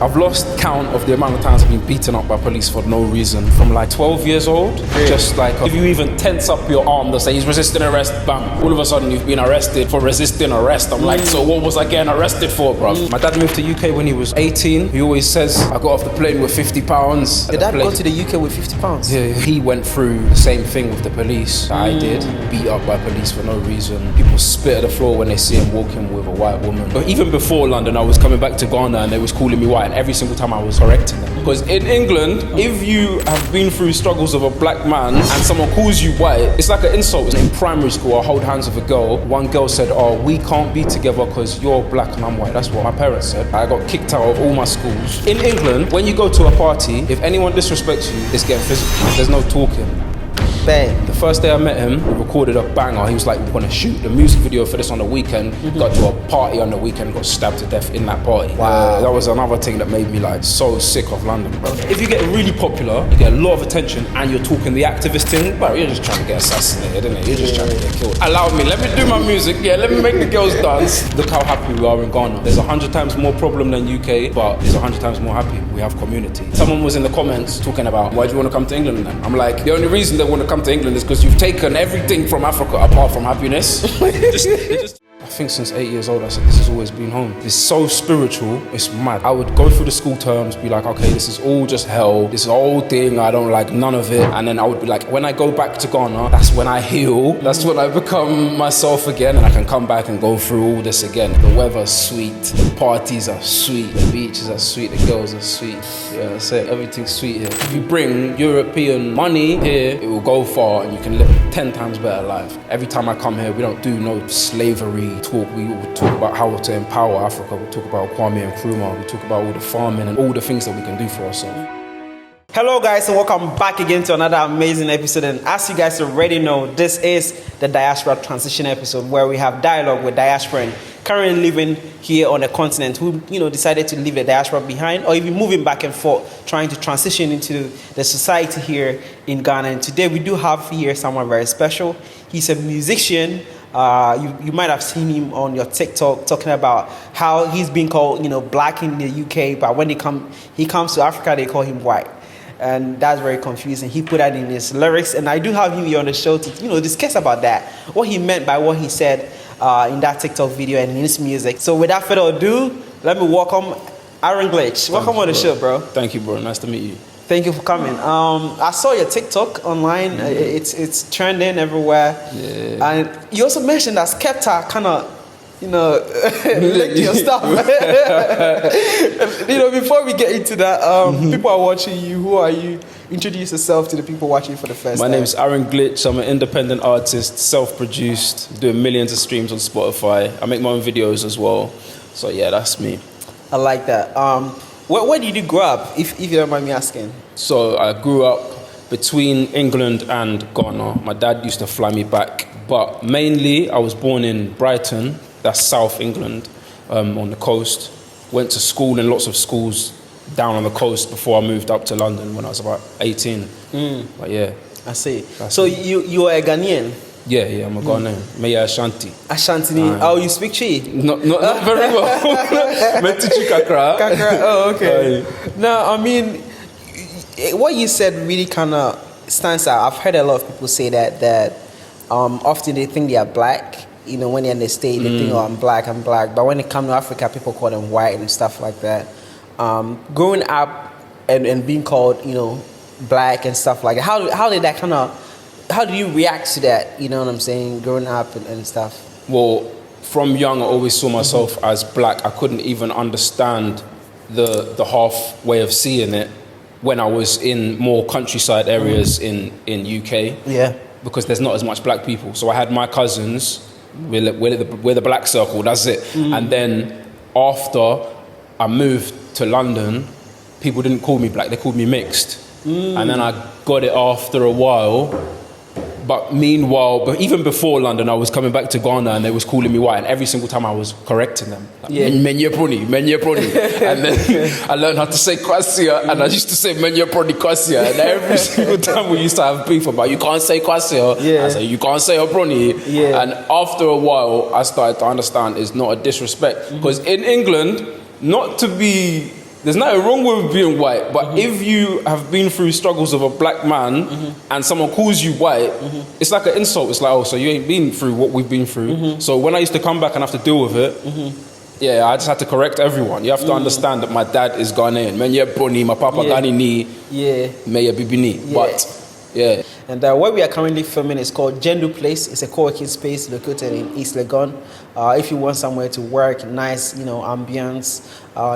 I've lost count of the amount of times I've been beaten up by police for no reason. From like 12 years old, just like if you even tense up your arm, they'll say he's resisting arrest, bam. All of a sudden you've been arrested for resisting arrest. I'm like, so what was I getting arrested for, bro? My dad moved to UK when he was 18. He always says, I got off the plane with 50 pounds. Your dad got to the UK with 50 pounds? Yeah, he went through the same thing with the police that I did. Beat up by police for no reason. People spit at the floor when they see him walking with a white woman. But even before London, I was coming back to Ghana and they was calling me white, and every single time I was correcting them. Because in England, if you have been through struggles of a black man and someone calls you white, it's like an insult. In primary school, I hold hands with a girl. One girl said, oh, we can't be together because you're black and I'm white. That's what my parents said. I got kicked out of all my schools. In England, when you go to a party, if anyone disrespects you, it's getting physical. There's no talking. Bang. The first day I met him, we recorded a banger. He was like, we're gonna shoot the music video for this on the weekend. Got to a party on the weekend, got stabbed to death in that party. Wow. That was another thing that made me like so sick of London, bro. If you get really popular, you get a lot of attention and you're talking the activist thing, bro, you're just trying to get assassinated, isn't it? You're just trying to get killed. Allow me, let me do my music, let me make the girls dance. Look how happy we are in Ghana. There's 100 times more problem than UK, but there's 100 times more happy. We have community. Someone was in the comments talking about, why do you want to come to England then? I'm like, the only reason they want to come to England is because you've taken everything from Africa apart from happiness. I think since 8 years old, I said, this has always been home. It's so spiritual, it's mad. I would go through the school terms, be like, okay, this is all just hell. This whole thing, I don't like none of it. And then I would be like, when I go back to Ghana, that's when I heal. That's when I become myself again. And I can come back and go through all this again. The weather's sweet, the parties are sweet, the beaches are sweet, the girls are sweet. Yeah, that's it, everything's sweet here. If you bring European money here, it will go far and you can live a 10 times better life. Every time I come here, we don't do no slavery talk. We will talk about how to empower Africa. We talk about Kwame and Nkrumah. We talk about all the farming and all the things that we can do for ourselves. Hello guys, and welcome back again to another amazing episode. And as you guys already know, this is the Diaspora transition episode where we have dialogue with diasporan currently living here on the continent who decided to leave the diaspora behind, or even moving back and forth, trying to transition into the society here in Ghana. And today we do have here someone very special. He's a musician. You might have seen him on your TikTok talking about how he's been called, black in the UK, but when he comes to Africa, they call him white. And that's very confusing. He put that in his lyrics, and I do have him here on the show to, discuss about that, what he meant by what he said in that TikTok video and in his music. So without further ado, let me welcome Aaron Glitch. Welcome on the show, bro. Thank you, bro. Nice to meet you. Thank you for coming. I saw your TikTok online. It's trending everywhere. Yeah. And you also mentioned that Skepta kind of, licked your stuff. Before we get into that, people are watching you. Who are you? Introduce yourself to the people watching for the first time. My name is Aaron Glitch. I'm an independent artist, self-produced, doing millions of streams on Spotify. I make my own videos as well. So yeah, that's me. I like that. Where did you grow up, if you don't mind me asking? So I grew up between England and Ghana. My dad used to fly me back, but mainly I was born in Brighton, that's South England, on the coast. Went to school in lots of schools down on the coast before I moved up to London when I was about 18. But yeah. I see. So you are a Ghanaian? Yeah, I'm a Ghanaian. Meya Ashanti. Ashanti. Oh, you speak Chi? Not very well. Meant to Kakra. Kakra. Oh, okay. No, I mean, what you said really kind of stands out. I've heard a lot of people say that often they think they are black. When they're in the state, they think, oh, I'm black. But when they come to Africa, people call them white and stuff like that. Growing up and being called, black and stuff like that, how did that kind of... How do you react to that, you know what I'm saying, growing up and stuff? Well, from young, I always saw myself as black. I couldn't even understand the half way of seeing it when I was in more countryside areas in UK. Yeah. Because there's not as much black people. So I had my cousins, we're the black circle, that's it. And then after I moved to London, people didn't call me black, they called me mixed. And then I got it after a while. But even before London, I was coming back to Ghana and they was calling me white, and every single time I was correcting them. Like, Menye Proni. And then I learned how to say Kwasia, and I used to say Menye Proni Kwasia. And every single time we used to have beef about, you can't say Kwasia. I say, you can't say Proni. And after a while, I started to understand it's not a disrespect. Because in England, not to be there's nothing wrong with being white, but if you have been through struggles of a black man and someone calls you white, it's like an insult. It's like, oh, so you ain't been through what we've been through. So when I used to come back and have to deal with it, yeah, I just had to correct everyone. You have to understand that my dad is Ghanaian. Menye Boni, my papa Ghani ni, Meya Bibini. But, yeah. And where we are currently filming is called Gendu Place. It's a co-working space located in East Legon. If you want somewhere to work, nice, ambience.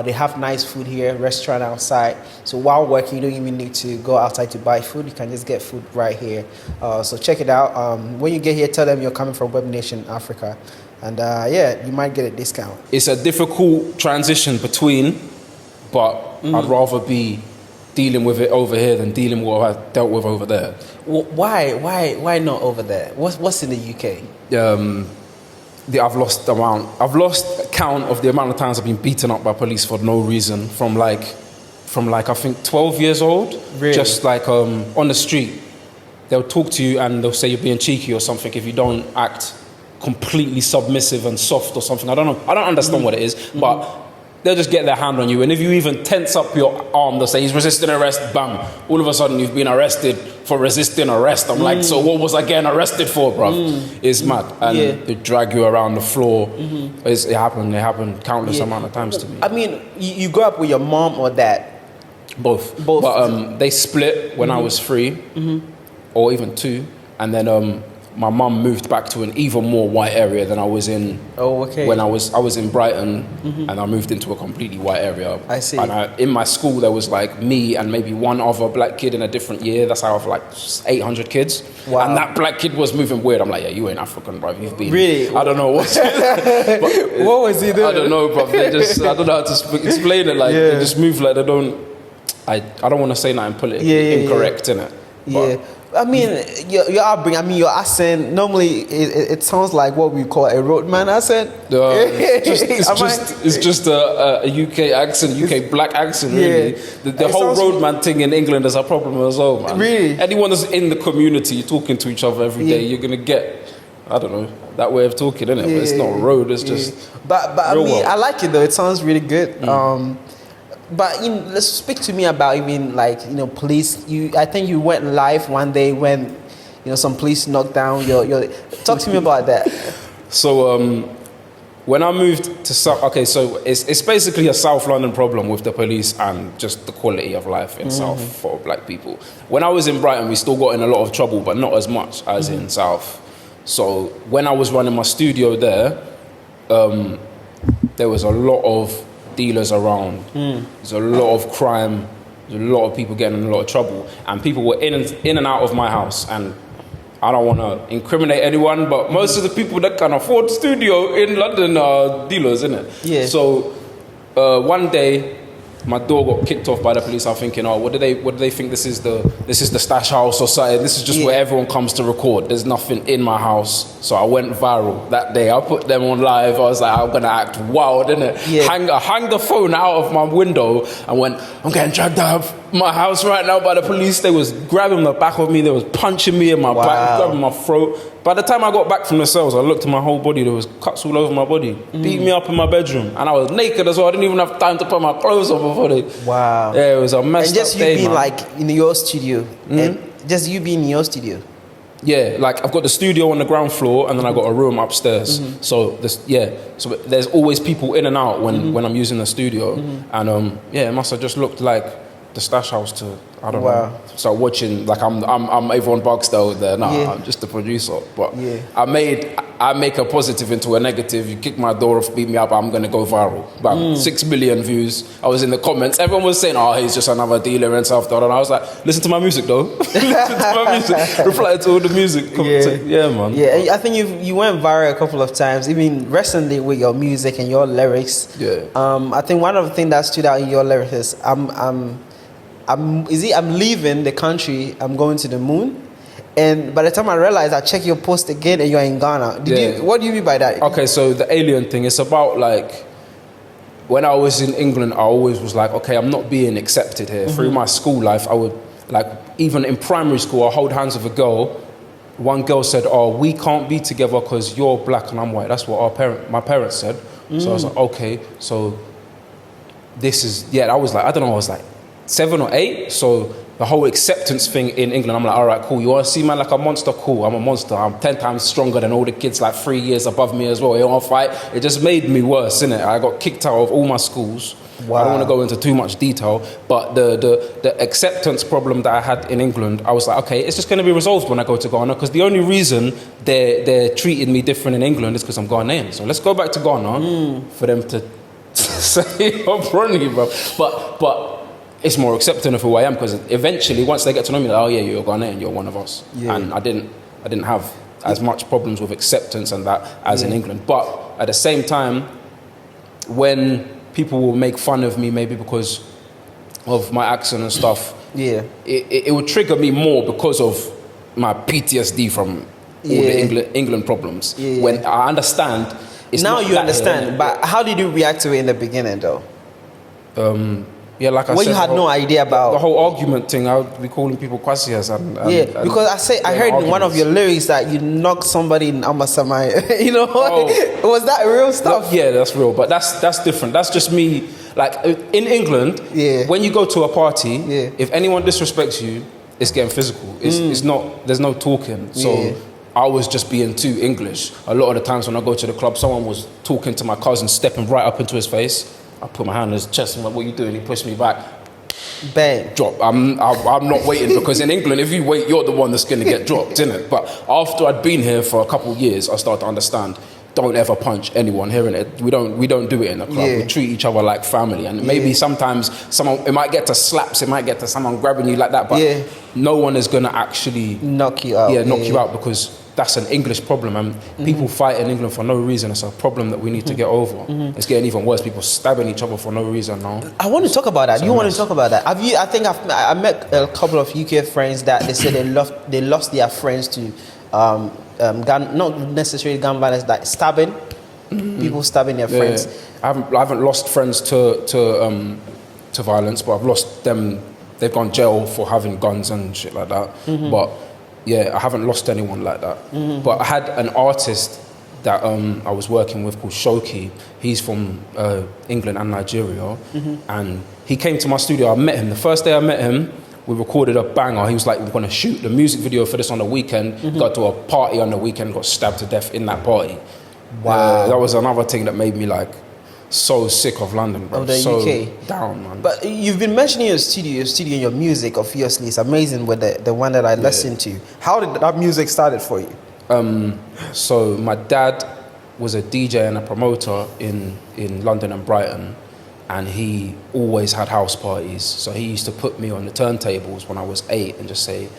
They have nice food here, restaurant outside. So while working, you don't even need to go outside to buy food. You can just get food right here. So check it out. When you get here, tell them you're coming from Webnation Africa. And you might get a discount. It's a difficult transition between, but I'd rather be dealing with it over here than dealing with what I dealt with over there. Why not over there? What's in the UK? I've lost count of the amount of times I've been beaten up by police for no reason from like I think 12 years old. Really? Just like on the street, they'll talk to you and they'll say you're being cheeky or something if you don't act completely submissive and soft or something. I don't know. I don't understand what it is, but they'll just get their hand on you. And if you even tense up your arm, they'll say, he's resisting arrest, bam. All of a sudden, you've been arrested for resisting arrest. I'm like, so what was I getting arrested for, bruv? It's mad. And they drag you around the floor. It happened countless amount of times to me. I mean, you grew up with your mom or dad? Both. But they split when I was 3, or even 2. And then my mum moved back to an even more white area than I was in. Oh, okay. When I was in Brighton, and I moved into a completely white area. I see. And in my school, there was like me and maybe one other black kid in a different year. That's how I've like 800 kids. Wow. And that black kid was moving weird. I'm like, yeah, you ain't African, bro. You've been. Really? I don't know what. What was he doing? I don't know, bro. I don't know how to explain it. Like they just move like they don't. I don't want to say nothing politically incorrect, innit? Yeah. I mean, your upbringing, your accent, normally it sounds like what we call a roadman accent. It's just a UK accent, UK black accent, really. The whole roadman thing in England is a problem as well, man. Really? Anyone that's in the community talking to each other every day, you're going to get, I don't know, that way of talking, innit? But it's not a road, it's just But I mean, I like it though. It sounds really good. But let's speak to me about police. I think you went live one day when some police knocked down your. Talk to me about that. So when I moved to South, so it's basically a South London problem with the police and just the quality of life in South for black people. When I was in Brighton, we still got in a lot of trouble, but not as much as in South. So when I was running my studio there, there was a lot of dealers around. There's a lot of crime. There's a lot of people getting in a lot of trouble, and people were in and out of my house. And I don't want to incriminate anyone, but most of the people that can afford studio in London are dealers, innit? Yeah. So one day, my door got kicked off by the police. I'm thinking, what do they think this is the stash house or something? This is just where everyone comes to record. There's nothing in my house. So I went viral that day. I put them on live. I was like, I'm gonna act wild, innit? Yeah. Hang the phone out of my window and went, I'm getting dragged out of my house right now by the police. They was grabbing the back of me. They was punching me in my back, grabbing my throat. By the time I got back from the cells, I looked at my whole body. There was cuts all over my body. Beat me up in my bedroom. And I was naked as well. I didn't even have time to put my clothes on before they... Wow. Yeah, it was a messed up day, And just you being like in your studio. And just you being in your studio. Yeah, like I've got the studio on the ground floor and then I got a room upstairs. So so there's always people in and out when I'm using the studio. And it must have just looked like the stash house to, I don't know. So watching, like I'm Avon Barksdale there. I'm just the producer. But I make a positive into a negative. You kick my door off, beat me up, I'm gonna go viral. Bam, 6 million views. I was in the comments. Everyone was saying, he's just another dealer and stuff. And I was like, listen to my music though. Listen to my music. Reply to all the music. Yeah, man. Yeah, I think you went viral a couple of times, even recently with your music and your lyrics. Yeah. I think one of the things that stood out in your lyrics is I'm leaving the country, I'm going to the moon. And by the time I realized, I checked your post again and you're in Ghana. What do you mean by that? Okay, so the alien thing, it's about like, when I was in England, I always was like, okay, I'm not being accepted here. Through my school life, I would, like, even in primary school, I hold hands with a girl. One girl said, we can't be together because you're black and I'm white. That's what my parents said. So I was like, okay, so I was like, I don't know, I was like 7 or 8. So the whole acceptance thing in England, I'm like, all right, cool. You want to see man like a monster? Cool, I'm a monster. I'm 10 times stronger than all the kids like 3 years above me as well. You want to fight? It just made me worse, innit? I got kicked out of all my schools. Wow. I don't want to go into too much detail, but the acceptance problem that I had in England, I was like, okay, it's just going to be resolved when I go to Ghana, because the only reason they're treating me different in England is because I'm Ghanaian. So let's go back to Ghana for them to say I'm Ronnie, bro. But it's more accepting of who I am, because eventually, once they get to know me, like, oh yeah, you're Ghanaian, you're one of us. Yeah. And I didn't have as much problems with acceptance and that as in England. But at the same time, when people will make fun of me maybe because of my accent and stuff, it would trigger me more because of my PTSD from all the England problems. When I understand, it's now not you that understand. here. But how did you react to it in the beginning, though? Like I when said, you had no idea about the whole argument thing, I would be calling people crises and because I heard in one of your lyrics that you knocked somebody in Amasamai. You know, was that real stuff? Yeah, that's real, but that's different. That's just me. Like in England, when you go to a party, if anyone disrespects you, it's getting physical. It's not. There's no talking. So I was just being too English. A lot of the times when I go to the club, someone was talking to my cousin, stepping right up into his face. I put my hand on his chest and went, what are you doing? He pushed me back. Bang. Drop. I'm not waiting, because in England, if you wait, you're the one that's going to get dropped, innit? But after I'd been here for a couple of years, I started to understand, don't ever punch anyone here, innit? We don't do it in the club. We treat each other like family. And maybe sometimes it might get to slaps, it might get to someone grabbing you like that, but no one is going to actually knock you out. Knock you out, because that's an English problem, and people fight in England for no reason. It's a problem that we need to get over. It's getting even worse. People stabbing each other for no reason now. I want to talk about that. You want to talk about that? I think I met a couple of UK friends that they said they lost their friends to gun, not necessarily gun violence, like stabbing. People stabbing their friends. I haven't lost friends to violence, but I've lost them. They've gone jail for having guns and shit like that. But I haven't lost anyone like that. But I had an artist that I was working with called Shoki. He's from England and Nigeria. And he came to my studio. I met him. The first day I met him, we recorded a banger. He was like, we're going to shoot the music video for this on the weekend. Got to a party on the weekend, got stabbed to death in that party. Wow. That was another thing that made me like so sick of London, bro. Of the so UK. Down, man. But you've been mentioning your studio and your music, obviously. It's amazing with the one that I listened to. How did that music started for you? So my dad was a DJ and a promoter in London and Brighton, and he always had house parties. So he used to put me on the turntables when I was 8 and just say,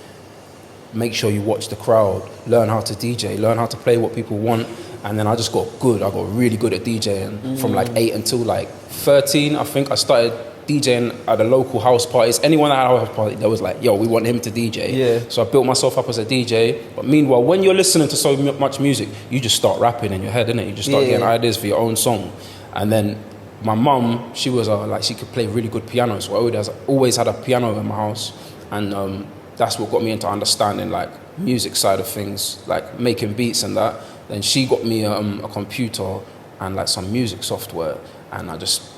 make sure you watch the crowd, learn how to DJ, learn how to play what people want. And then I just got good. I got really good at DJing from like 8 until like 13. I think I started DJing at the local house parties. Anyone that had a house party, that was like, yo, we want him to DJ. So I built myself up as a DJ. But meanwhile, when you're listening to so much music, you just start rapping in your head, innit? You just start getting ideas for your own song. And then my mum, she was she could play really good piano. So I always had a piano in my house. And that's what got me into understanding like music side of things, like making beats and that. Then she got me a computer and like some music software, and I just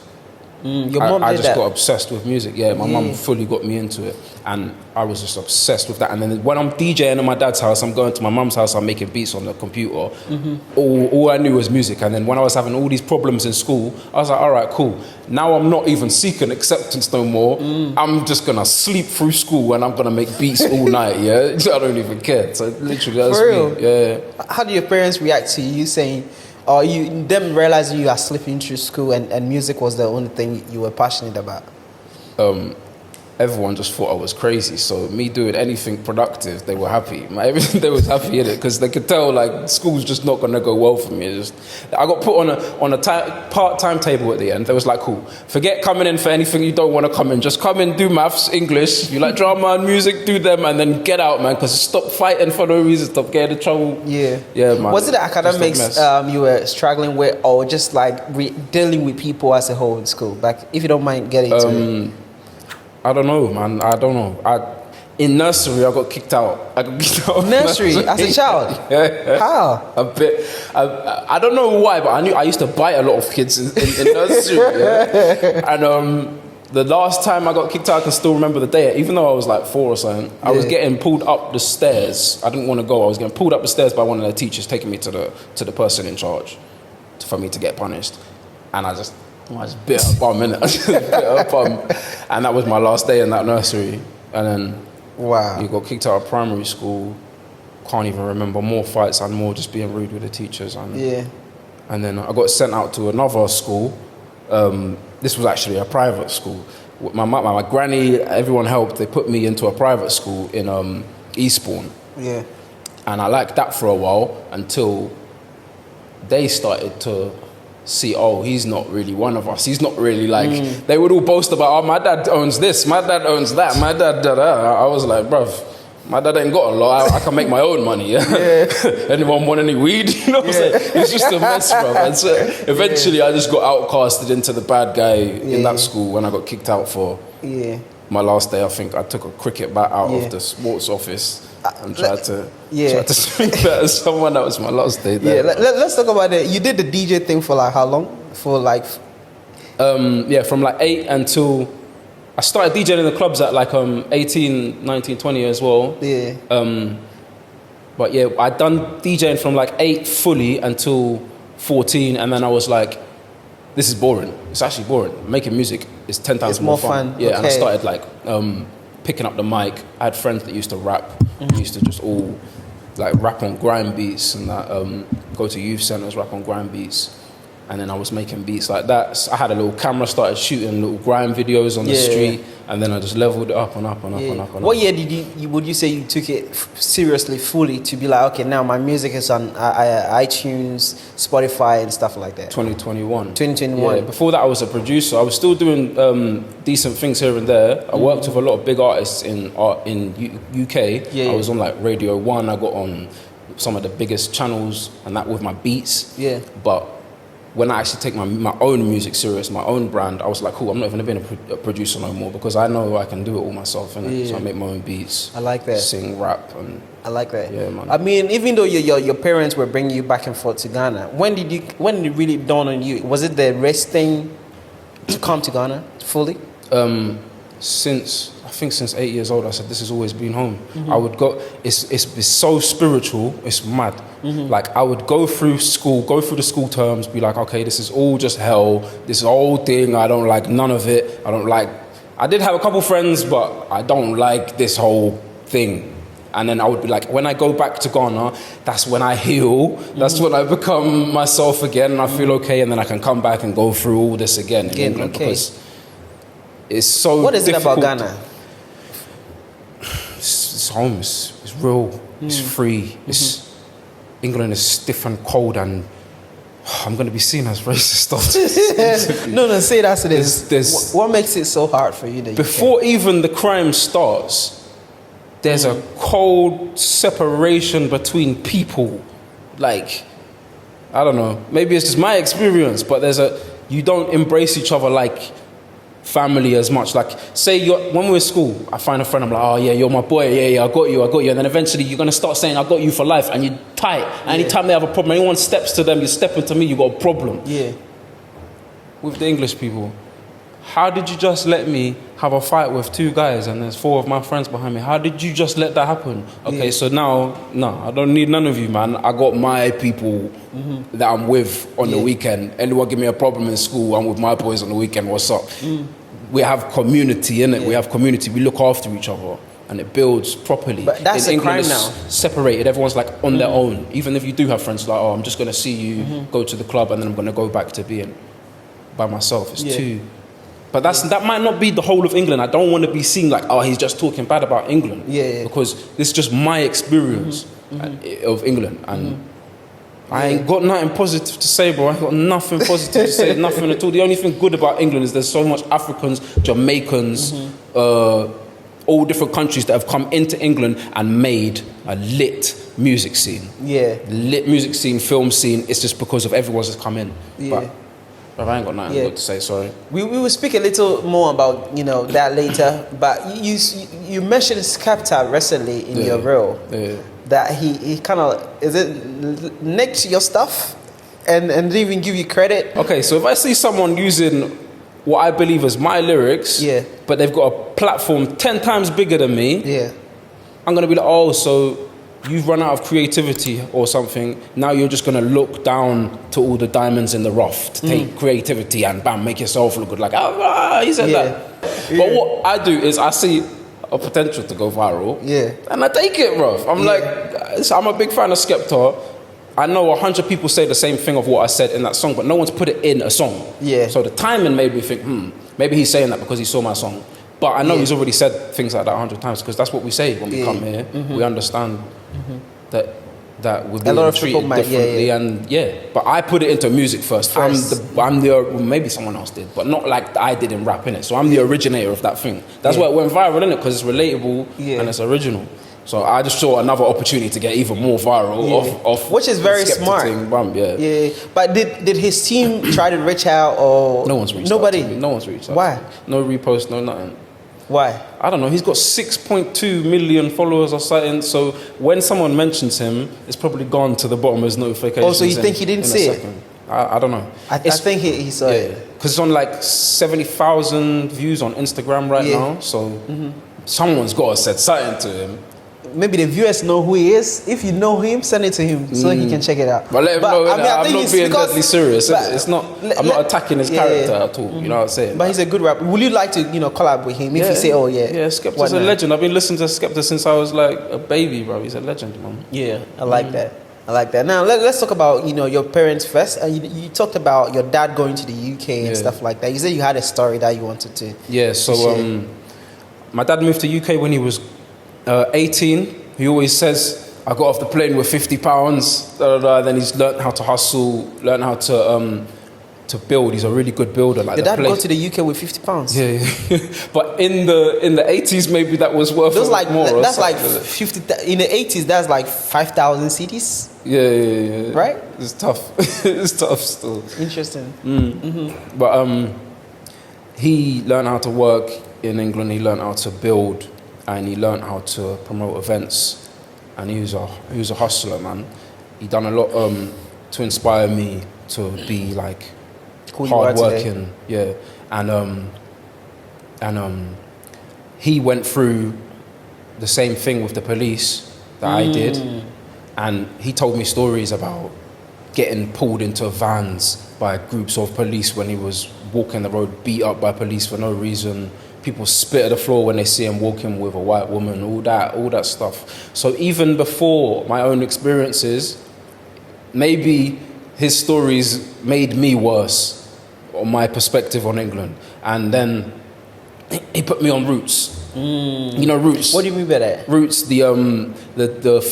got obsessed with music. Yeah, my mum fully got me into it, and I was just obsessed with that. And then when I'm DJing at my dad's house, I'm going to my mum's house, I'm making beats on the computer. All I knew was music. And then when I was having all these problems in school, I was like, all right, cool. Now I'm not even seeking acceptance no more. I'm just gonna sleep through school and I'm gonna make beats all night. Yeah, I don't even care. So literally, that's for real? Me. Yeah. How do your parents react to you saying, or them realizing you are sleeping through school and music was the only thing you were passionate about? Everyone just thought I was crazy. So me doing anything productive, they were happy. They was happy in it because they could tell like school's just not gonna go well for me. I got put on a part-time table at the end. They was like, cool, forget coming in for anything you don't want to come in. Just come in, do maths, English. You like drama and music, do them, and then get out, man. Because stop fighting for no reason. Stop getting in trouble. Yeah, man. Was it the academics you were struggling with, or just like dealing with people as a whole in school? Like, if you don't mind getting into it. I don't know, man. I don't know. In nursery, I got kicked out. I got kicked out of Nursery as a child? Yeah. How? A bit. I don't know why, but I used to bite a lot of kids in nursery. Yeah? And the last time I got kicked out, I can still remember the day. Even though I was like 4 or something, I was getting pulled up the stairs. I didn't want to go. I was getting pulled up the stairs by one of the teachers, taking me to the person in charge for me to get punished. And I just bit her bum, innit? I just bit her bum. And that was my last day in that nursery. And then you got kicked out of primary school. Can't even remember. More fights and more just being rude with the teachers. And then I got sent out to another school. This was actually a private school. My granny, everyone helped. They put me into a private school in Eastbourne. Yeah. And I liked that for a while until they started to see, oh, he's not really one of us. He's not really like, they would all boast about, oh, my dad owns this, my dad owns that, my dad, da-da. I was like, bruv, my dad ain't got a lot. I can make my own money. Yeah? Anyone want any weed? You know what I'm saying? It's just a mess, bruv. And so eventually I just got outcasted into the bad guy in that school when I got kicked out for my last day. I think I took a cricket bat out of the sports office and tried to swing that at someone. That was my last day there. Yeah, let's talk about it. You did the DJ thing for like how long? For like... from like 8 until... I started DJing in the clubs at like 18, 19, 20 as well. Yeah. But yeah, I'd done DJing from like 8 fully until 14, and then I was like, this is boring. It's actually boring. Making music is 10 times more fun. Yeah, and I started like picking up the mic. I had friends that used to rap. We used to just all like rap on grime beats and that. Go to youth centers, rap on grime beats. And then I was making beats like that. So I had a little camera, started shooting little grime videos on the street, and then I just leveled it up and up and up and up and up. What year would you say you took it seriously, fully, to be like, okay, now my music is on iTunes, Spotify, and stuff like that? 2021. 2021. Yeah, before that I was a producer. I was still doing decent things here and there. I worked with a lot of big artists in UK. I was on like Radio 1. I got on some of the biggest channels and that with my beats. Yeah. But when I actually take my own music serious, my own brand, I was like, cool, I'm not even going to be a producer no more because I know I can do it all myself. Innit? So I make my own beats. I like that. Sing, rap. And I like that. Yeah, man. I mean, even though your parents were bringing you back and forth to Ghana, when did it really dawn on you? Was it the rest thing to come to Ghana fully? Since 8 years old, I said, this has always been home. I would go, it's so spiritual, it's mad. Like, I would go through the school terms, be like, okay, this is all just hell, this whole thing, I don't like none of it, I did have a couple friends, but I don't like this whole thing. And then I would be like, when I go back to Ghana, that's when I heal, that's when I become myself again, and I feel okay, and then I can come back and go through all this again in England, because it's so What is difficult. it about Ghana? It's home, it's real, it's free, England is stiff and cold, and I'm going to be seen as racist. No, say that's it is. What makes it so hard for you? Before even the crime starts, there's a cold separation between people. Like, I don't know, maybe it's just my experience, but you don't embrace each other like family as much. Like, say when we're in school, I find a friend, I'm like, oh yeah, you're my boy, yeah, I got you. And then eventually you're going to start saying, I got you for life, and you're tight. Anytime they have a problem, anyone steps to them, you step into me, you got a problem. Yeah. With the English people, how did you just let me have a fight with 2 guys and there's 4 of my friends behind me? How did you just let that happen? Okay, so now, no, I don't need none of you, man. I got my people that I'm with on the weekend. Anyone give me a problem in school, I'm with my boys on the weekend, what's up? We have community, innit? We have community, we look after each other, and it builds properly. But that's in a crime England, now. Separated, everyone's like on their own. Even if you do have friends, like, oh, I'm just going to see you, go to the club, and then I'm going to go back to being by myself. It's too... But that might not be the whole of England. I don't want to be seen like, oh, he's just talking bad about England. Yeah. Because this is just my experience of England. And I ain't got nothing positive to say, bro. I ain't got nothing positive to say, nothing at all. The only thing good about England is there's so much Africans, Jamaicans, all different countries that have come into England and made a lit music scene. Yeah. Lit music scene, film scene. It's just because of everyone's that's come in. Yeah. But But I ain't got nothing good to say. Sorry. We will speak a little more about that later. But you mentioned Skepta recently in your reel. Yeah. That he kind of nicked your stuff and didn't even give you credit. Okay, so if I see someone using what I believe is my lyrics, but they've got a platform 10 times bigger than me, I'm gonna be like, oh, so you've run out of creativity or something. Now you're just gonna look down to all the diamonds in the rough to take creativity and bam, make yourself look good. Like, he said that. But what I do is I see a potential to go viral, and I take it, bruv. I'm like, I'm a big fan of Skepta. I know 100 people say the same thing of what I said in that song, but no one's put it in a song. So the timing made me think, maybe he's saying that because he saw my song. But I know he's already said things like that 100 times because that's what we say when we come here. We understand that we're being treated differently, and but I put it into music first. I'm the maybe someone else did, but not like I did in rap, innit? So I'm the originator of that thing. That's why it went viral, innit? Because it's relatable and it's original. So I just saw another opportunity to get even more viral off which is very smart. But did his team try to reach out or no one's reached nobody? Out to me. No one's reached out. Why? No repost, no nothing. Why? I don't know. He's got 6.2 million followers or something. So when someone mentions him, it's probably gone to the bottom of his notifications. Oh, so you think he didn't see it? I don't know. I think he saw it. Because it's on like 70,000 views on Instagram right now. So someone's got to said something to him. Maybe the viewers know who he is. If you know him, send it to him so he can check it out. But let him know. I'm not being deadly serious. It's not. I'm not attacking his character at all. You know what I'm saying? But he's a good rapper. Would you like to, collab with him? If you say, oh yeah, Skepta's a legend. I've been listening to Skepta since I was like a baby, bro. He's a legend, man. Yeah, I like that. I like that. Now let's talk about your parents first. You talked about your dad going to the UK and stuff like that. You said you had a story that you wanted to. Yeah. So my dad moved to UK when he was 18. He always says, I got off the plane with £50, Then he's learned how to hustle, learned how to build. He's a really good builder. Like did dad go to the UK with £50? Yeah. But in the 80s, maybe that was worth more. That's like 50. In the 80s, that's like 5,000 cities. Yeah. Right? It's tough. It's tough still. Interesting. But he learned how to work in England. He learned how to build. And he learned how to promote events, and he was a hustler, man. He done a lot to inspire me to be like hardworking, And he went through the same thing with the police that I did, and he told me stories about getting pulled into vans by groups of police when he was walking the road, beat up by police for no reason. People spit at the floor when they see him walking with a white woman, all that stuff. So even before my own experiences, maybe his stories made me worse on my perspective on England. And then he put me on Roots. Roots. What do you mean by that? Roots, the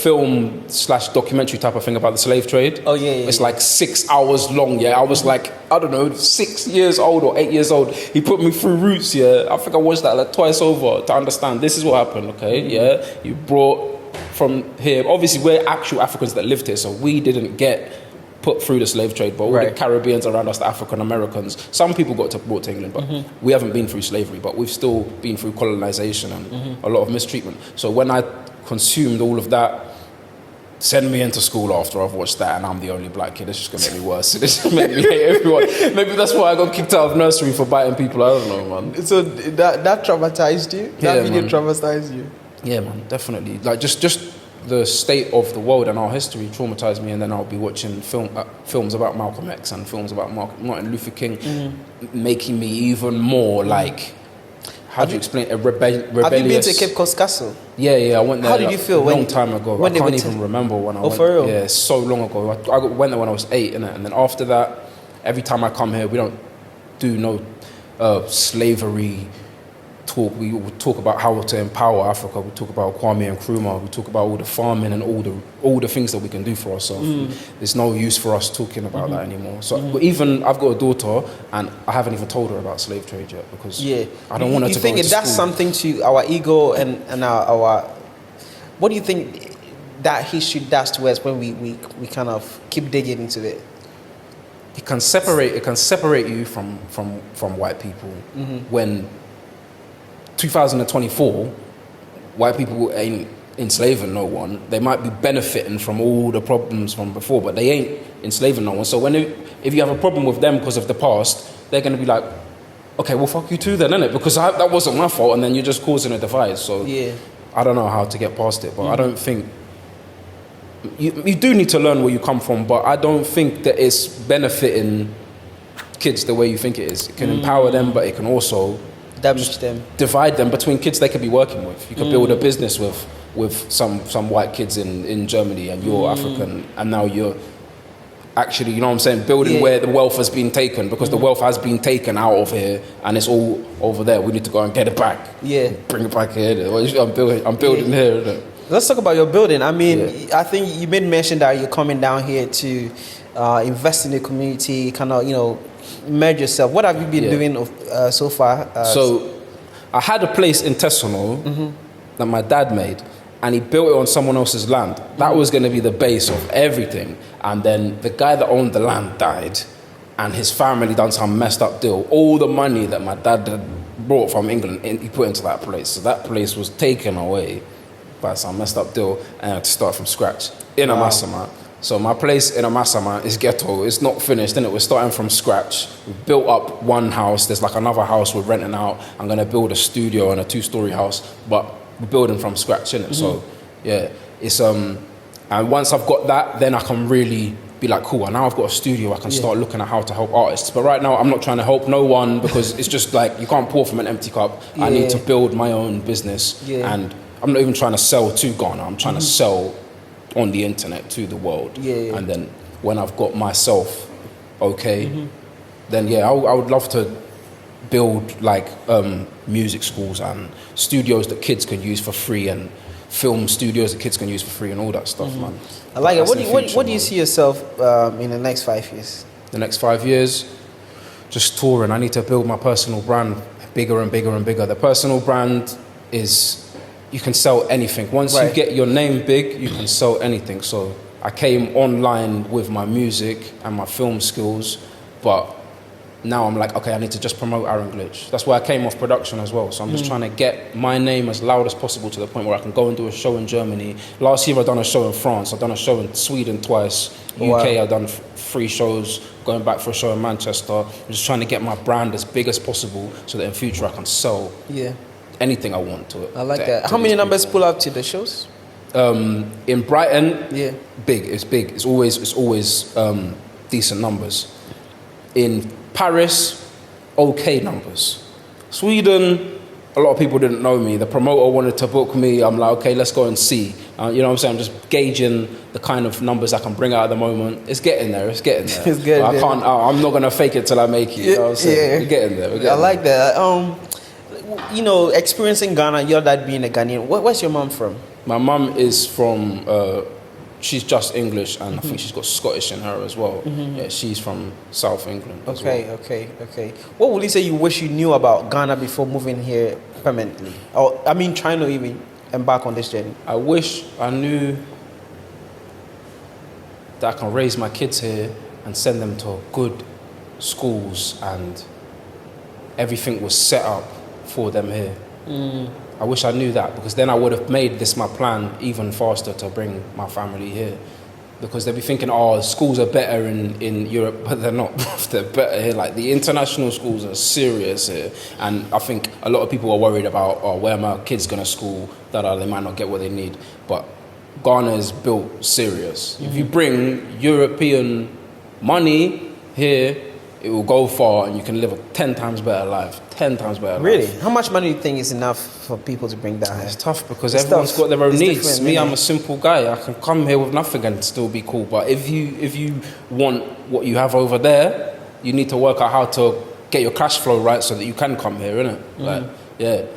film / documentary type of thing about the slave trade. Oh yeah. It's like 6 hours long. Yeah, I was like, I don't know, 6 years old or 8 years old. He put me through Roots. Yeah, I think I watched that like twice over to understand this is what happened. Okay, yeah, you brought from here. Obviously, we're actual Africans that lived here, so we didn't get put through the slave trade, but all the Caribbeans around us, the African Americans, some people got brought to England, but we haven't been through slavery, but we've still been through colonization and a lot of mistreatment. So when I consumed all of that, send me into school after I've watched that and I'm the only black kid, it's just gonna make me worse. It's just make me hate everyone. Maybe that's why I got kicked out of nursery for biting people, I don't know, man. So that traumatized you? That video traumatized you? Yeah, man, definitely. Like just the state of the world and our history traumatized me, and then I'll be watching films about Malcolm X and films about Martin Luther King, making me even more like, how do you explain it? Rebellious. Have you been to Cape Coast Castle? Yeah, I went there. How did you feel? A long time ago. I can't even remember when I went. Oh, for real? Yeah, so long ago. I went there when I was 8, innit? And then after that, every time I come here, we don't do no slavery talk. We will talk about how to empower Africa. We talk about Kwame Nkrumah. We talk about all the farming and all the things that we can do for ourselves. There's no use for us talking about that anymore. So even I've got a daughter, and I haven't even told her about slave trade yet because I don't want her to go to school. You think that's something to our ego and our what do you think that history does to us when we kind of keep digging into it? it can separate you from white people when 2024 white people ain't enslaving no one. They might be benefiting from all the problems from before, but they ain't enslaving no one. So if you have a problem with them because of the past, they're going to be like, okay, well, fuck you too then, innit? Because that wasn't my fault, and then you're just causing a divide. So I don't know how to get past it, but I don't think... You do need to learn where you come from, but I don't think that it's benefiting kids the way you think it is. It can empower them, but it can also... damage them. Divide them between kids they could be working with. You could build a business with some white kids in Germany, and you're African, and now you're actually, you know what I'm saying, building where the wealth has been taken, because the wealth has been taken out of here and it's all over there. We need to go and get it back. Yeah. Bring it back here. I'm building here. Let's talk about your building. I mean, I think you made mention that you're coming down here to invest in the community, kind of, merge yourself. What have you been doing so far? So I had a place in Tesano that my dad made, and he built it on someone else's land. That was going to be the base of everything. And then the guy that owned the land died, and his family done some messed up deal. All the money that my dad had brought from England, he put into that place. So that place was taken away by some messed up deal, and I had to start from scratch in Amasama. So my place in Amasama is ghetto. It's not finished, and we're starting from scratch. We built up one house. There's like another house we're renting out. I'm going to build a studio and a 2-story house, but we're building from scratch, innit? So yeah, it's and once I've got that, then I can really be like, cool, and now I've got a studio, I can start looking at how to help artists. But right now I'm not trying to help no one, because it's just like, you can't pour from an empty cup. I need to build my own business, and I'm not even trying to sell to Ghana. I'm trying to sell on the internet to the world. And then when I've got myself then I would love to build like music schools and studios that kids can use for free, and film studios that kids can use for free, and all that stuff, man. I like it. What do you see yourself in the next 5 years? The next 5 years, just touring. I need to build my personal brand bigger and bigger and bigger. The personal brand is, you can sell anything. Once you get your name big, you can sell anything. So I came online with my music and my film skills, but now I'm like, okay, I need to just promote Aaron Glitch. That's why I came off production as well. So I'm just trying to get my name as loud as possible, to the point where I can go and do a show in Germany. Last year I done a show in France. I've done a show in Sweden twice. UK, I've done 3 shows, going back for a show in Manchester. I'm just trying to get my brand as big as possible, so that in future I can sell anything I want to it. I like that. How many numbers pull up to the shows? In Brighton, big. It's big. It's always decent numbers. In Paris, okay numbers. Sweden, a lot of people didn't know me. The promoter wanted to book me. I'm like, okay, let's go and see. You know what I'm saying? I'm just gauging the kind of numbers I can bring out at the moment. It's getting there. It's good. I can't. I'm not gonna fake it till I make it. You know what I'm saying? We're getting there. I like that. Experiencing Ghana, your dad being a Ghanaian. Where's your mom from? My mum is from. She's just English, and I think she's got Scottish in her as well. Yeah, she's from South England as well. Okay. What would you say you wish you knew about Ghana before moving here permanently? Or, trying to even embark on this journey? I wish I knew that I can raise my kids here and send them to good schools, and everything was set up for them here. I wish I knew that, because then I would have made this my plan even faster to bring my family here. Because they'd be thinking, schools are better in Europe, but they're not. They're better here. Like, the international schools are serious here. And I think a lot of people are worried about, where my kids going to school, that they might not get what they need. But Ghana is built serious. If you bring European money here, it will go far, and you can live a 10 times better life. 10 times better Really? life. How much money do you think is enough for people to bring down here? It's tough, because everyone's got their own needs. Me, I'm a simple guy. I can come here with nothing and still be cool. But if you want what you have over there, you need to work out how to get your cash flow right, so that you can come here, innit?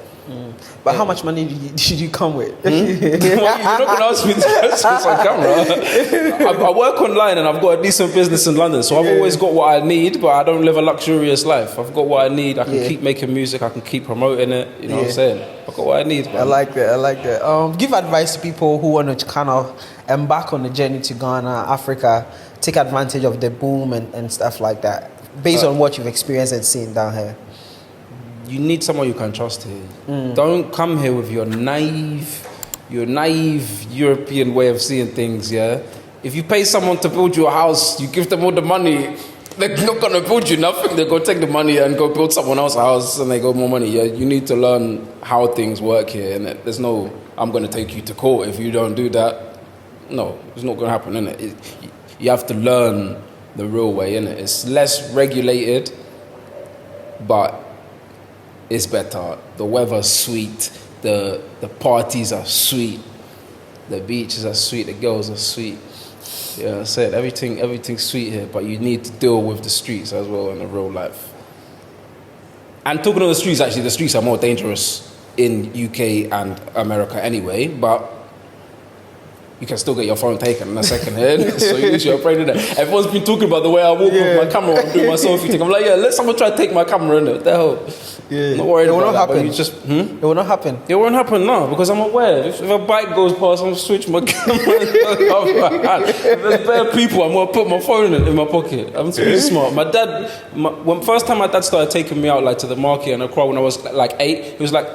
But how much money did you come with? Well, you're not going to ask me this question on camera. I work online and I've got a decent business in London, so I've always got what I need, but I don't live a luxurious life. I've got what I need. I can keep making music. I can keep promoting it. You know what I'm saying? I've got what I need, man. I like that. Give advice to people who want to kind of embark on the journey to Ghana, Africa, take advantage of the boom and stuff like that, based on what you've experienced and seen down here. You need someone you can trust here. Don't come here with your naive European way of seeing things, yeah? If you pay someone to build you a house, you give them all the money, they're not going to build you nothing. They're going to take the money and go build someone else's house and they got more money. Yeah? You need to learn how things work here. And there's no, I'm going to take you to court if you don't do that. No, it's not going to happen, innit? You have to learn the real way, innit? It's less regulated, but it's better. The weather's sweet. The parties are sweet. The beaches are sweet. The girls are sweet. Yeah, I said everything's sweet here, but you need to deal with the streets as well in the real life. And talking of the streets, actually, the streets are more dangerous in UK and America anyway, but you can still get your phone taken in a second hand, so you should afraid of that. Everyone's been talking about the way I walk with my camera and do my selfie thing. I'm like, let someone try to take my camera in it. What the hell? I'm not worried about that. It will not happen. It won't happen, no, because I'm aware. If a bike goes past, I'm switch my camera. If there's better people, I'm gonna put my phone in my pocket. I'm too smart. My dad, when first time my dad started taking me out like to the market and a crowd when I was like 8, he was like,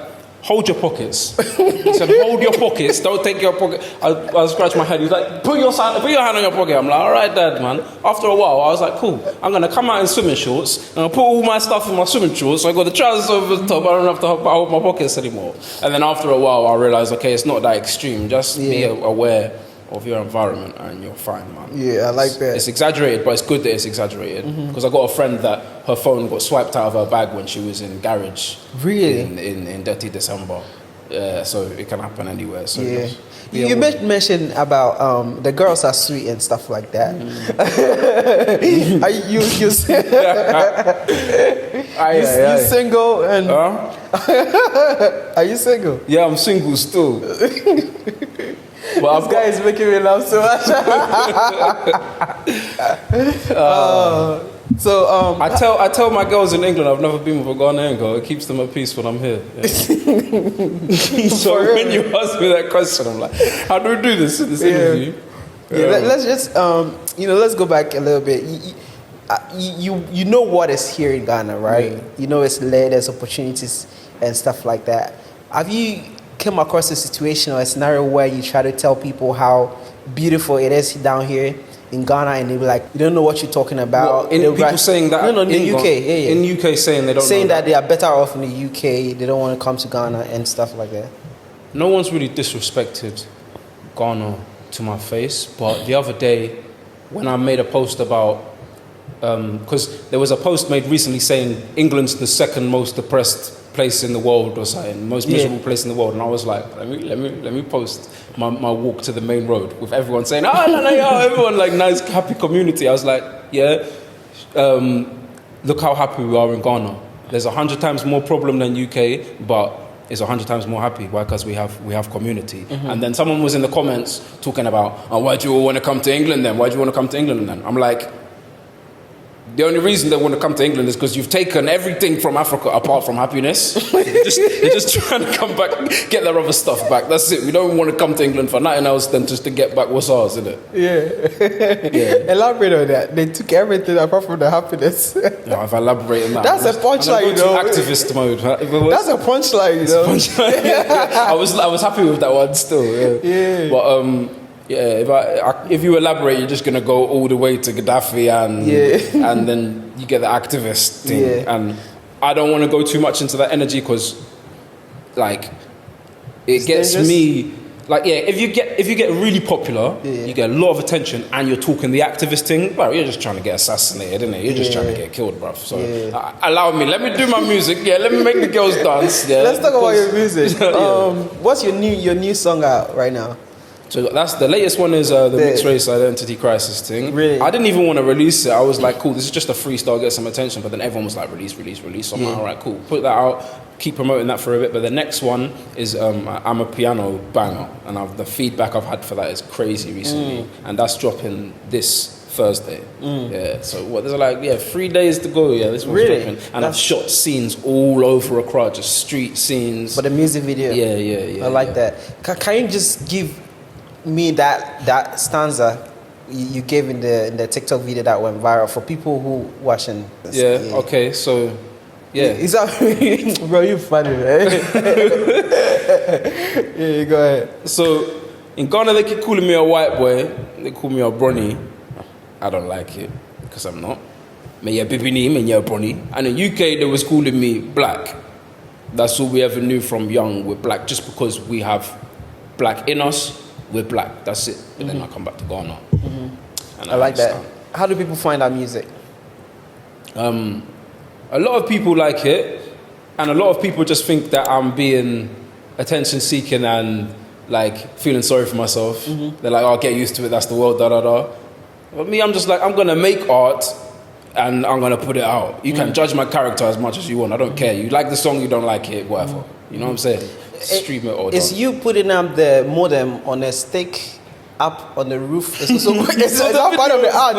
hold your pockets. He said, hold your pockets, don't take your pocket. I scratched my head. He was like, put your hand on your pocket. I'm like, all right, Dad, man. After a while, I was like, cool. I'm going to come out in swimming shorts. I'm going to put all my stuff in my swimming shorts. So I got the trousers over the top. I don't have to hold my pockets anymore. And then after a while, I realized, okay, it's not that extreme. Just be aware of your environment and you're fine, man. Yeah, I like that. It's exaggerated, but it's good that it's exaggerated. Because I got a friend that her phone got swiped out of her bag when she was in garage. Really? In Dirty December. Yeah, so it can happen anywhere. So you mentioned about the girls are sweet and stuff like that. Are you single? And are you single? Yeah, I'm single still. But this guy is making me laugh so much. I tell my girls in England I've never been with a Ghanaian girl. It keeps them at peace when I'm here. Yeah. So when you ask me that question, I'm like, how do we do this in this interview? Let's just let's go back a little bit. You know what is here in Ghana, right? You know it's there's opportunities and stuff like that. Have you come across a situation or a scenario where you try to tell people how beautiful it is down here in Ghana and they be like, you don't know what you're talking about? People saying that? No, in the UK. In UK saying they don't saying know that they are better off in the UK, they don't want to come to Ghana and stuff like that. No one's really disrespected Ghana to my face, but the other day when I made a post about, because there was a post made recently saying England's the second most depressed place in the world or something, most miserable place in the world, and I was like, let me post my walk to the main road with everyone saying, everyone like nice happy community. I was like, look how happy we are in Ghana. There's 100 times more problem than UK, but it's 100 times more happy. Why? Because we have community. And then someone was in the comments talking about, why do you all want to come to England then? Why do you want to come to England then? I'm like, the only reason they want to come to England is because you've taken everything from Africa apart from happiness. They're just trying to come back, get their other stuff back. That's it. We don't want to come to England for nothing else than just to get back what's ours, isn't it? Yeah. Elaborate on that. They took everything apart from the happiness. I've elaborated on that. That's a punchline, you know. Activist mode. That's a punchline, you know. I was happy with that one still. Yeah. But if you elaborate, you're just gonna go all the way to Gaddafi and then you get the activist thing. And I don't want to go too much into that energy because, like, it gets dangerous. Me. Like, if you get really popular, you get a lot of attention, and you're talking the activist thing, bro, you're just trying to get assassinated, isn't it? You're just trying to get killed, bro. So allow me. Let me do my music. Let me make the girls dance. Let's talk about your music. What's your new song out right now? So that's the latest one is the mixed race identity crisis thing. Really? I didn't even want to release it. I was like, cool, this is just a freestyle, get some attention. But then everyone was like, release. So I'm like, all right, cool. Put that out, keep promoting that for a bit. But the next one is I'm a piano banger. And the feedback I've had for that is crazy recently. And that's dropping this Thursday. Yeah, so there's like 3 days to go. Yeah, this one's dropping. And I've shot scenes all over Accra, just street scenes. But the music video. Yeah. I like that. Can you just give me that stanza you gave in the TikTok video that went viral for people who watching this? Yeah. Okay. So is that bro? You funny, man. Yeah, go ahead. So in Ghana they keep calling me a white boy. They call me a brony. I don't like it because I'm not. Me a bibini, me a brony. And in UK they was calling me black. That's all we ever knew from young. We're black just because we have black in us. We're black. That's it. But then I come back to Ghana. And I like that. How do people find our music? A lot of people like it, and a lot of people just think that I'm being attention seeking and like feeling sorry for myself. They're like, "Oh, get used to it. That's the world." But me, I'm just like, I'm gonna make art, and I'm gonna put it out. You can judge my character as much as you want. I don't care. You like the song, you don't like it, whatever. You know what I'm saying? Stream it or Is you putting up the modem on a stick up on the roof? Is that part of the art?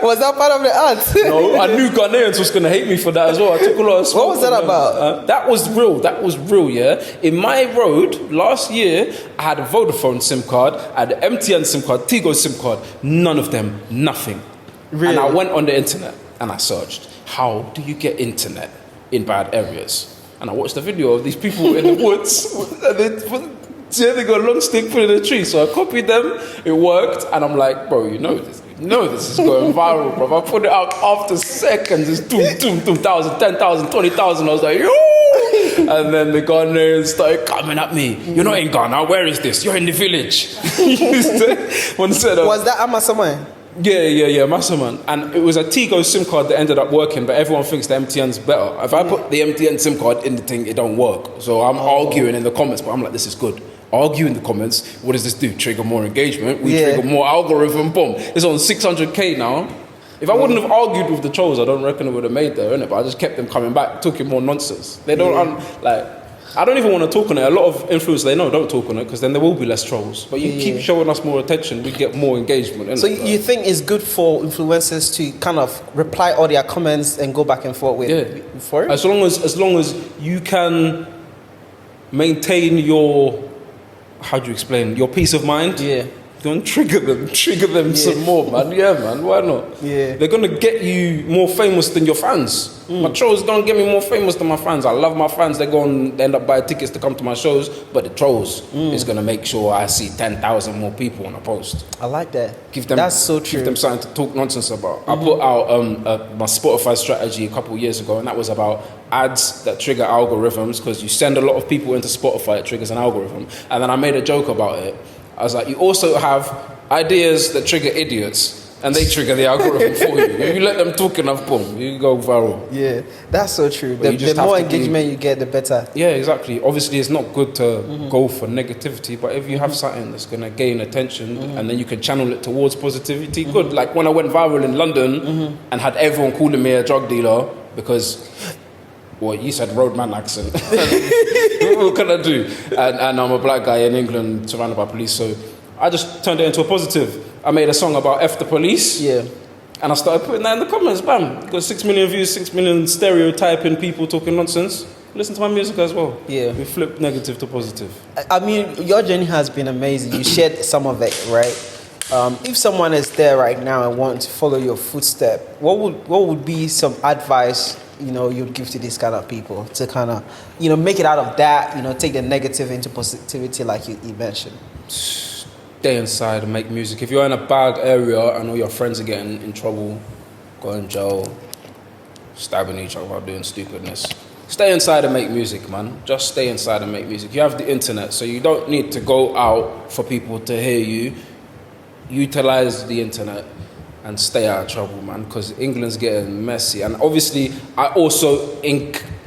Was that part of the art? No, I knew Ghanaians was gonna hate me for that as well. I took a lot of smoke. What was that about? That was real, yeah. In my road last year, I had a Vodafone SIM card, I had an MTN SIM card, Tigo SIM card. None of them, nothing. Really? And I went on the internet and I searched, how do you get internet in bad areas? And I watched a video of these people in the woods, and they got a long stick put in a tree. So I copied them, it worked, and I'm like, bro, you know this is going viral, bro. I put it out after seconds, it's 2,000, 10,000, 20,000. I was like, yo! And then the Ghanaians started coming at me. You're not in Ghana, where is this? You're in the village. Was that Amasamai? Yeah, Massaman. And it was a Tigo SIM card that ended up working, but everyone thinks the MTN's better. If I put the MTN SIM card in the thing, it don't work. So I'm arguing in the comments, but I'm like, this is good. Argue in the comments. What does this do? Trigger more engagement. We trigger more algorithm. Boom. It's on 600K now. If I wouldn't have argued with the trolls, I don't reckon it would have made there, innit? But I just kept them coming back, talking more nonsense. They don't, I don't even want to talk on it. A lot of influencers, they know, don't talk on it, because then there will be less trolls. But you keep showing us more attention, we get more engagement. Innit? So you think it's good for influencers to kind of reply all their comments and go back and forth with for it? As long as you can maintain your, how do you explain, your peace of mind. Yeah. Don't trigger them some more, man. Yeah, man, why not? Yeah. They're gonna get you more famous than your fans. My trolls don't get me more famous than my fans. I love my fans. They end up buying tickets to come to my shows, but the trolls is gonna make sure I see 10,000 more people on a post. I like that. That's so true. Give them something to talk nonsense about. I put out my Spotify strategy a couple of years ago, and that was about ads that trigger algorithms, because you send a lot of people into Spotify, it triggers an algorithm. And then I made a joke about it. I was like, you also have ideas that trigger idiots, and they trigger the algorithm for you. You let them talk enough, boom, you go viral. Yeah, that's so true. The more engagement you get, the better. Yeah, exactly. Obviously, it's not good to go for negativity, but if you have something that's going to gain attention and then you can channel it towards positivity, good. Like when I went viral in London and had everyone calling me a drug dealer because... Well, you said roadman accent. What can I do? And I'm a black guy in England surrounded by police, so I just turned it into a positive. I made a song about F the police. Yeah. And I started putting that in the comments, bam. Got 6 million views, 6 million stereotyping people talking nonsense. Listen to my music as well. Yeah. We flipped negative to positive. I mean, your journey has been amazing. You shared some of it, right? If someone is there right now and wants to follow your footstep, what would be some advice you'd give to these kind of people to kind of, make it out of that, take the negative into positivity like you mentioned? Stay inside and make music. If you're in a bad area and all your friends are getting in trouble, going in jail, stabbing each other, doing stupidness, stay inside and make music, man. Just stay inside and make music. You have the internet, so you don't need to go out for people to hear you. Utilize the internet and stay out of trouble, man, because England's getting messy. And obviously, I also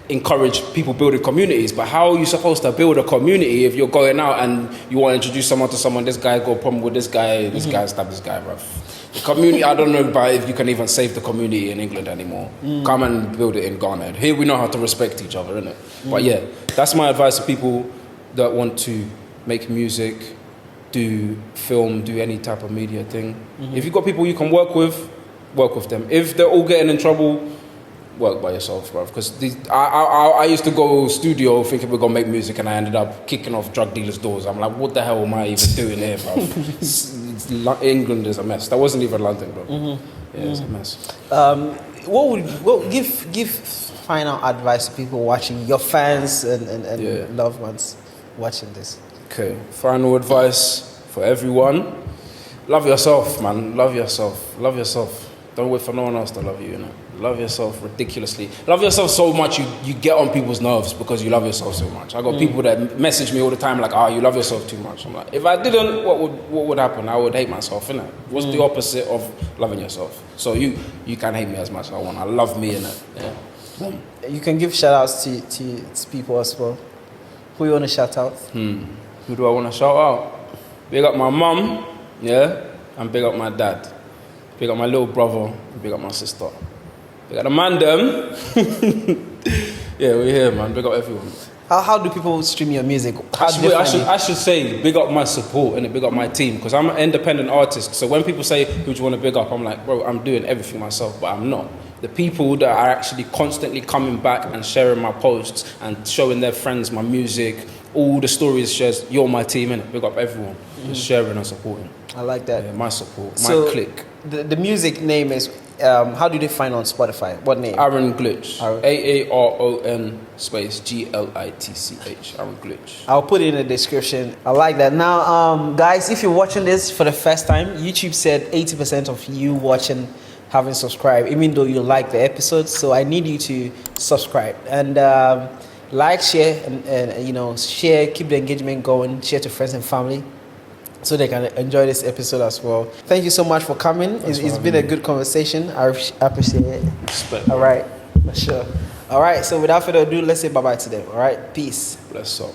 encourage people building communities, but how are you supposed to build a community if you're going out and you want to introduce someone to someone, this guy got a problem with this guy stabbed this guy, bruv. The community, I don't know about if you can even save the community in England anymore. Come and build it in Ghana. Here we know how to respect each other, innit? But yeah, that's my advice to people that want to make music, do film, do any type of media thing. If you've got people you can work with them. If they're all getting in trouble, work by yourself, bro. Because I used to go studio thinking we're gonna make music, and I ended up kicking off drug dealers' doors. I'm like, what the hell am I even doing here, bro? England is a mess. That wasn't even London, bro. Yeah, it's a mess. What give final advice to people watching, your fans and loved ones watching this? Okay, final advice for everyone: love yourself, man. Love yourself. Love yourself. Don't wait for no one else to love you, you know. Love yourself ridiculously. Love yourself so much you get on people's nerves because you love yourself so much. I got people that message me all the time like, you love yourself too much. I'm like, if I didn't, what would happen? I would hate myself, innit? What's the opposite of loving yourself? So you can hate me as much as I want. I love me, innit? Yeah. You can give shout outs to people as well. Who you want to shout out? Who do I want to shout out? Big up my mum, yeah, and big up my dad. Big up my little brother, big up my sister. Big up the man them. Yeah, we're here, man. Big up everyone. How do people stream your music? I should say big up my support and big up my team, because I'm an independent artist. So when people say, who do you want to big up? I'm like, bro, I'm doing everything myself, but I'm not. The people that are actually constantly coming back and sharing my posts and showing their friends my music, all the stories shares, you're my team, innit? Big up everyone. Just sharing and supporting. I like that. Yeah, my support, my clique. The music name is, how do they find on Spotify? What name? Aaron Glitch. Aaron space Glitch. Aaron Glitch. I'll put it in the description. I like that. Now, guys, if you're watching this for the first time, YouTube said 80% of you watching haven't subscribed, even though you like the episode. So I need you to subscribe and like, share, and share. Keep the engagement going. Share to friends and family, so they can enjoy this episode as well. Thank you so much for coming. It's been a good conversation. I appreciate it. Respect. All right, for sure. All right, so without further ado, let's say bye-bye to them. All right, peace. Bless up.